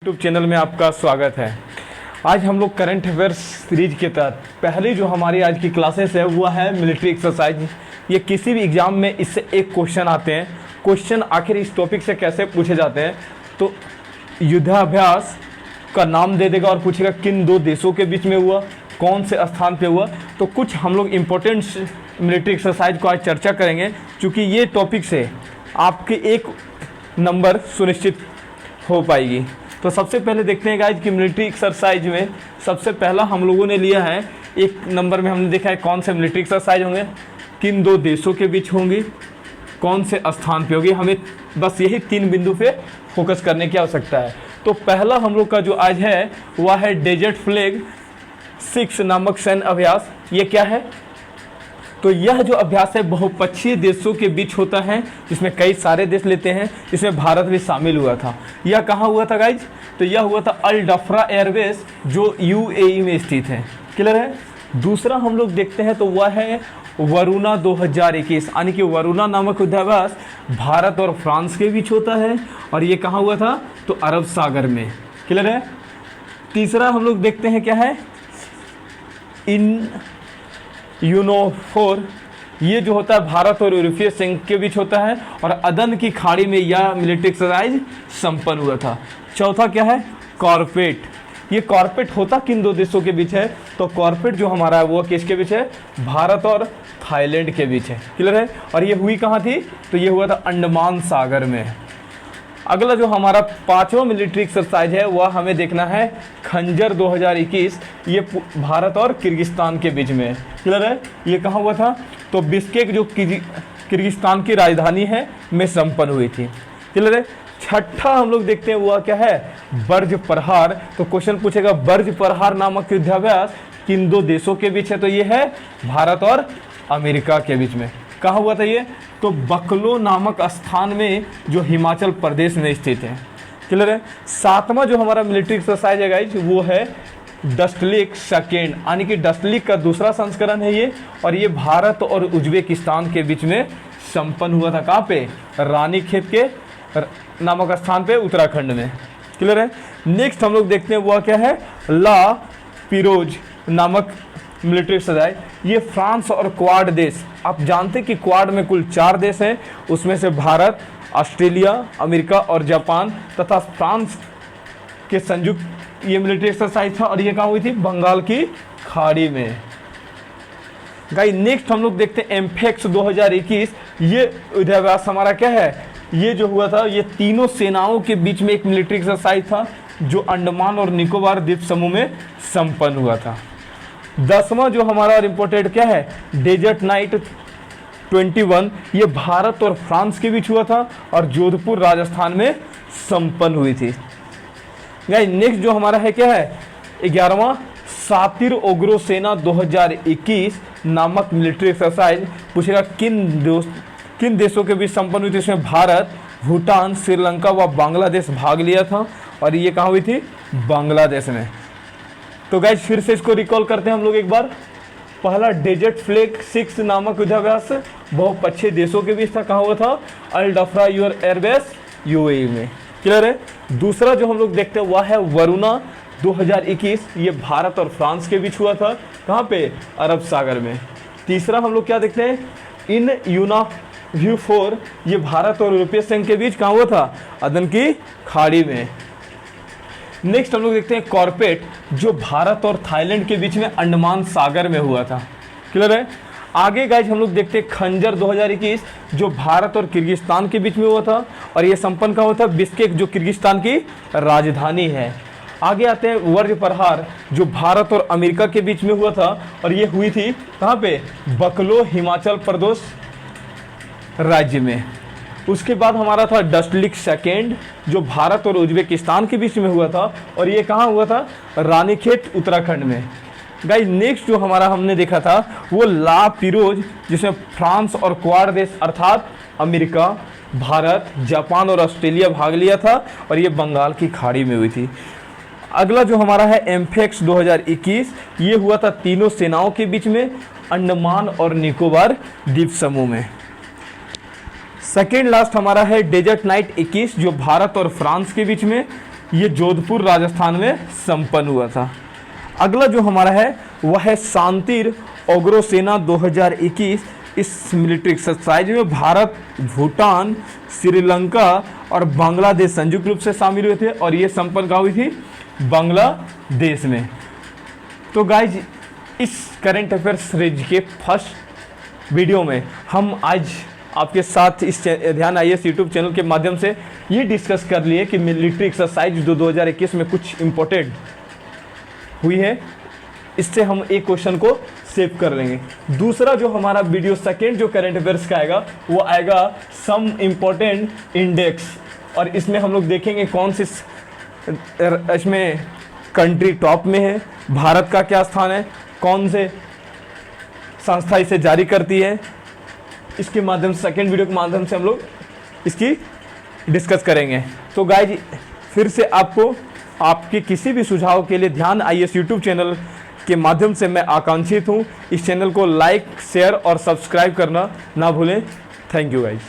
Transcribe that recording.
YouTube channel में आपका स्वागत है। आज हम लोग करंट अफेयर्स सीरीज के तहत पहली जो हमारी आज की क्लासेस है वो है मिलिट्री एक्सरसाइज। ये किसी भी एग्जाम में इससे एक क्वेश्चन आते हैं। क्वेश्चन आखिर इस टॉपिक से कैसे पूछे जाते हैं, तो युद्धाभ्यास का नाम दे देगा और पूछेगा किन दो देशों के बीच में हुआ, कौन से स्थान पे हुआ। तो कुछ हम लोग इम्पोर्टेंट मिलिट्री एक्सरसाइज को आज चर्चा करेंगे, क्योंकि ये टॉपिक से आपके एक नंबर सुनिश्चित हो पाएगी। तो सबसे पहले देखते हैं गाइज कि मिलिट्री एक्सरसाइज में सबसे पहला हम लोगों ने लिया है, एक नंबर में हमने देखा है कौन से मिलिट्री एक्सरसाइज होंगे, किन दो देशों के बीच होंगी, कौन से स्थान पे होगी। हमें बस यही 3 बिंदु पे फोकस करने की आवश्यकता है। तो पहला हम लोग का जो आज है वह है डेजर्ट फ्लैग 6 नामक सैन्य अभ्यास। ये क्या है? तो यह जो अभ्यास है बहुपक्षीय देशों के बीच होता है, जिसमें कई सारे देश लेते हैं, इसमें भारत भी शामिल हुआ था। यह कहाँ हुआ था गाइज? तो यह हुआ था अल डफ्रा एयरबेस जो यूएई में स्थित है। क्लियर है? दूसरा हम लोग देखते हैं तो वह है वरुणा 2021, यानी कि वरुणा नामक युद्धाभ्यास भारत और फ्रांस के बीच होता है, और ये कहाँ हुआ था? तो अरब सागर में। क्लियर है? तीसरा हम लोग देखते हैं क्या है, इन यूनोफोर, ये जो होता है भारत और यूरोपीय संघ के बीच होता है, और अदन की खाड़ी में यह मिलिट्री एक्सरसाइज संपन्न हुआ था। चौथा क्या है? कॉर्पेट। ये कॉर्पेट होता किन दो देशों के बीच है? तो कॉर्पेट जो हमारा है वो किसके बीच है? भारत और थाईलैंड के बीच है। क्लियर है? और ये हुई कहाँ थी? तो ये हुआ था अंडमान सागर में। अगला जो हमारा 5वां मिलिट्री एक्सरसाइज है वह हमें देखना है खंजर 2021। ये भारत और किर्गिस्तान के बीच में। क्लियर है? ये कहाँ हुआ था? तो बिश्केक जो किर्गिस्तान की राजधानी है में संपन्न हुई थी। क्लियर है? छठा हम लोग देखते हैं वह क्या है? बर्ज प्रहार। तो क्वेश्चन पूछेगा बर्ज प्रहार नामक युद्धाभ्यास किन दो देशों के बीच है? तो ये है भारत और अमेरिका के बीच में। कहाँ हुआ था ये? तो बकलो नामक स्थान में जो हिमाचल प्रदेश में स्थित है। क्लियर है? 7वां जो हमारा मिलिट्री एक्सरसाइज है गाइज वो है डस्टलिक सेकेंड, यानी कि डस्टलिक का दूसरा संस्करण है ये, और ये भारत और उज्बेकिस्तान के बीच में संपन्न हुआ था। कहाँ पे? रानीखेत के नामक स्थान पे, उत्तराखंड में। क्लियर है? नेक्स्ट हम लोग देखते हैं वह क्या है, ला पिरोज नामक मिलिट्री एक्सरसाइज। ये फ्रांस और क्वाड देश, आप जानते हैं कि क्वाड में कुल 4 देश हैं, उसमें से भारत, ऑस्ट्रेलिया, अमेरिका और जापान तथा फ्रांस के संयुक्त ये मिलिट्री एक्सरसाइज था, और ये कहाँ हुई थी? बंगाल की खाड़ी में। गाइस नेक्स्ट हम लोग देखते हैं एम्फेक्स 2021। ये युद्धाभ्यास हमारा क्या है? ये जो हुआ था ये तीनों सेनाओं के बीच में एक मिलिट्री एक्सरसाइज था जो अंडमान और निकोबार द्वीप समूह में संपन्न हुआ था। 10वां जो हमारा और इम्पोर्टेंट क्या है, डेजर्ट नाइट 21। ये भारत और फ्रांस के बीच हुआ था और जोधपुर राजस्थान में संपन्न हुई थी। नेक्स्ट जो हमारा है क्या है, 11वां सातिर ओग्रो सेना 2021 नामक मिलिट्री एक्सरसाइज। पूछेगा किन देशों के बीच संपन्न हुई थी? इसमें भारत, भूटान, श्रीलंका व बांग्लादेश भाग लिया था, और ये कहाँ हुई थी? बांग्लादेश में। तो गाइज फिर से इसको रिकॉल करते हैं हम लोग एक बार। पहला डेजर्ट फ्लैग 6 नामक युद्धाभ्यास बहुपक्षीय देशों के बीच था। कहाँ हुआ था? अल डफ्रा एयरबेस यूएई में। क्लियर है? दूसरा जो हम लोग देखते हैं वह है वरुणा 2021। ये भारत और फ्रांस के बीच हुआ था। कहाँ पे? अरब सागर में। तीसरा हम लोग क्या देखते हैं, इन यूनाव्यू 4। ये भारत और यूरोपीय संघ के बीच कहाँ हुआ था? अदन की खाड़ी में। नेक्स्ट हम लोग देखते हैं कॉर्पेट, जो भारत और थाईलैंड के बीच में अंडमान सागर में हुआ था। क्लियर है? आगे गाइज हम लोग देखते हैं खंजर 2021, जो भारत और किर्गिस्तान के बीच में हुआ था, और ये संपन्न कहाँ हुआ था? बिश्केक जो किर्गिस्तान की राजधानी है। आगे आते हैं वर्ज प्रहार, जो भारत और अमेरिका के बीच में हुआ था, और ये हुई थी कहाँ पे? बकलो हिमाचल प्रदेश राज्य में। उसके बाद हमारा था डस्टलिक सेकेंड, जो भारत और उज्बेकिस्तान के बीच में हुआ था, और ये कहाँ हुआ था? रानीखेत उत्तराखंड में। गाइस नेक्स्ट जो हमारा हमने देखा था वो ला पिरोज, जिसमें फ्रांस और क्वाड देश अर्थात अमेरिका, भारत, जापान और ऑस्ट्रेलिया भाग लिया था, और ये बंगाल की खाड़ी में हुई थी। अगला जो हमारा है एम्फेक्स 2021। ये हुआ था तीनों सेनाओं के बीच में, अंडमान और निकोबार द्वीप समूह में। सेकेंड लास्ट हमारा है डेजर्ट नाइट 21, जो भारत और फ्रांस के बीच में, ये जोधपुर राजस्थान में संपन्न हुआ था। अगला जो हमारा है वह है शांतिर अग्रसेना 2021। इस मिलिट्री एक्सरसाइज में भारत, भूटान, श्रीलंका और बांग्लादेश संयुक्त रूप से शामिल हुए थे और ये संपन्न कहाँ हुई थी? बांग्लादेश में। तो गाइज इस करंट अफेयर सीरीज के फर्स्ट वीडियो में हम आज आपके साथ इस ध्यान IAS यूट्यूब चैनल के माध्यम से ये डिस्कस कर लिए कि मिलिट्री एक्सरसाइज जो 2021 में कुछ इम्पोर्टेंट हुई है, इससे हम एक क्वेश्चन को सेव कर लेंगे। दूसरा जो हमारा वीडियो सेकेंड जो करंट अफेयर्स का आएगा वो आएगा सम इम्पोर्टेंट इंडेक्स, और इसमें हम लोग देखेंगे कौन सी इसमें कंट्री टॉप में है, भारत का क्या स्थान है, कौन से संस्था इसे जारी करती है। इसके माध्यम से सेकेंड वीडियो के माध्यम से हम लोग इसकी डिस्कस करेंगे। तो गाइज फिर से आपको आपके किसी भी सुझाव के लिए ध्यान IAS यूट्यूब चैनल के माध्यम से मैं आकांक्षित हूँ। इस चैनल को लाइक, शेयर और सब्सक्राइब करना ना भूलें। Thank you guys.